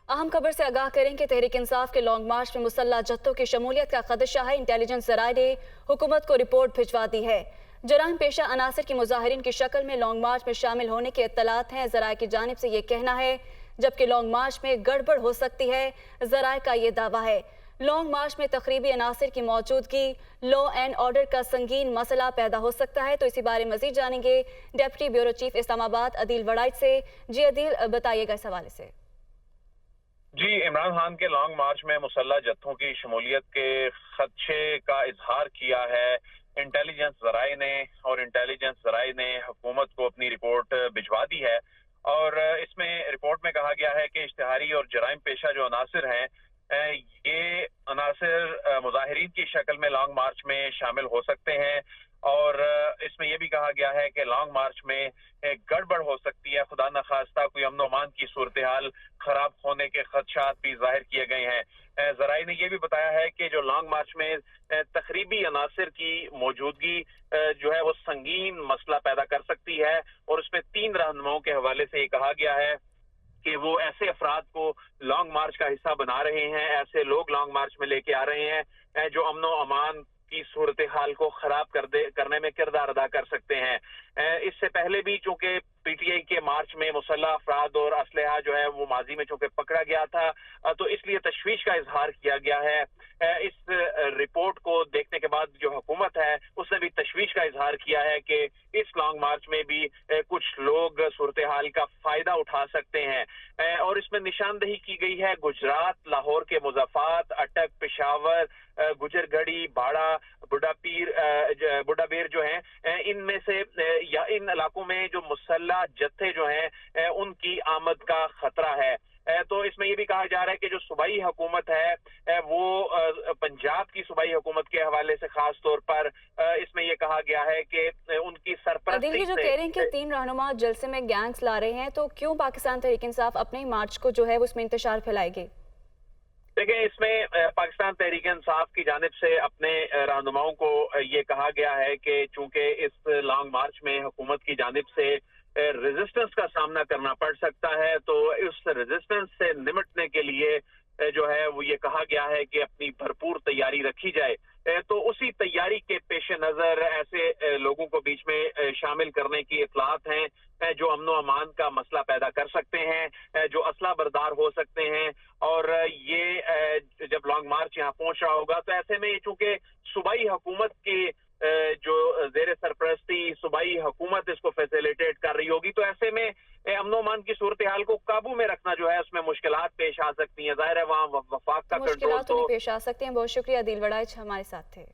अहम खबर से आगाह करें कि तहरीक इंसाफ के लॉन्ग मार्च में मुसल्लह जत्थों की शमूलियत का खदशा है। इंटेलिजेंस ज़राए ने हुकूमत को रिपोर्ट भिजवा दी है। जराइम पेशा अनासर की मुजाहिरीन की शक्ल में लॉन्ग मार्च में शामिल होने के इत्तलात हैं। ज़राए की जानिब से ये कहना है, जबकि लॉन्ग मार्च में गड़बड़ हो सकती है। ज़राए का ये दावा है लॉन्ग मार्च में तकरीबी अनासर की मौजूदगी लॉ एंड ऑर्डर का संगीन मसला पैदा हो सकता है। तो इसी बारे मजीद जानेंगे deputy bureau chief Islamabad Adeel Waraich से। जी अदील, बताइएगा इस हवाले से। जी, इमरान खान के लॉन्ग मार्च में मुसल्लह जत्थों की शमूलियत के खदशे का इजहार किया है इंटेलिजेंस ज़राए ने, और इंटेलिजेंस ज़राए ने हुकूमत को अपनी रिपोर्ट भिजवा दी है। और इसमें रिपोर्ट में कहा गया है कि इश्तिहारी और जराइम पेशा जो अनासिर हैं, ये अनासिर मुजाहिरीन की शक्ल में लॉन्ग मार्च में शामिल हो सकते हैं। और इसमें यह भी कहा गया है कि लॉन्ग मार्च में गड़बड़ हो सकती है, खुदा न खास्ता कोई अमन अमान की सूरत हाल खराब होने के खदशात भी जाहिर किए गए हैं। ज़राए ने यह भी बताया है कि जो लॉन्ग मार्च में तकरीबी अनासिर की मौजूदगी जो है वो संगीन मसला पैदा कर सकती है। और उसमें 3 रहनुमाओं के हवाले से ये कहा गया है कि वो ऐसे अफराद को लॉन्ग मार्च का हिस्सा बना रहे हैं, ऐसे लोग लॉन्ग मार्च में लेके आ रहे हैं जो अमन अमान की सूरत हाल को खराब करने में किरदार अदा कर सकते हैं। इससे पहले भी चूंकि पीटीआई के मार्च में मुसल्लह अफराद और असलहा जो है वो माजी में चूंकि पकड़ा गया था, तो इसलिए तशवीश का इजहार किया गया है। इस रिपोर्ट को देखने के बाद जो हुकूमत है उसने भी तशवीश का इजहार किया है कि इस लॉन्ग मार्च में भी कुछ लोग सूरत हाल का फायदा उठा सकते हैं। और इसमें निशानदही की गई है गुजरात, लाहौर के मुज़फ्फराबाद, अटक, पेशावर, गुजरगढ़ी, बाड़ा, बुढ़ाबीर जो हैं, इनमें से या इन इलाकों में जो मुसल्लह जत्थे जो हैं उनकी आमद का खतरा है। तो इसमें यह भी कहा जा रहा है कि जो सूबाई हुकूमत है वो पंजाब की सूबाई हुकूमत के हवाले से खास तौर पर इसमें यह कहा गया है कि उनकी सरपरस्ती अदील, ये जो कह रहे हैं कि 3 रहनुमा जलसे में गैंग्स ला रहे हैं, तो क्यों पाकिस्तान तहरीक इंसाफ अपने मार्च को जो है वो उसमें इंतशार फैलाएगी? देखिए, इसमें पाकिस्तान तहरीक इंसाफ की जानिब से अपने रहनुमाओं को ये कहा गया है कि चूंकि इस लॉन्ग मार्च में हुकूमत की जानिब से रेजिस्टेंस का सामना करना पड़ सकता है, तो उस रेजिस्टेंस से निपटने के लिए जो है वो ये कहा गया है कि अपनी भरपूर तैयारी रखी जाए। तो उसी तैयारी के पेश नज़र ऐसे लोगों को बीच में शामिल करने की इतलात हैं जो अमन अमान का मसला पैदा कर सकते हैं, जो असला बरदार हो सकते हैं। और ये जब लॉन्ग मार्च यहाँ पहुंच रहा होगा तो ऐसे में चूंकि सूबाई हुकूमत की जो जेर सरपरस्ती सूबाई हुकूमत इसको फैसिलिटेट कर रही होगी, तो ऐसे में अमन अमान की सूरत हाल को काबू में रखना जो है उसमें मुश्किलात पेश आ सकती हैं। जाहिर है वहाँ वफाक का कंट्रोल मुश्किलात तो नहीं पेश आ सकती हैं। बहुत शुक्रिया, अदील वड़ाइच हमारे साथ थे।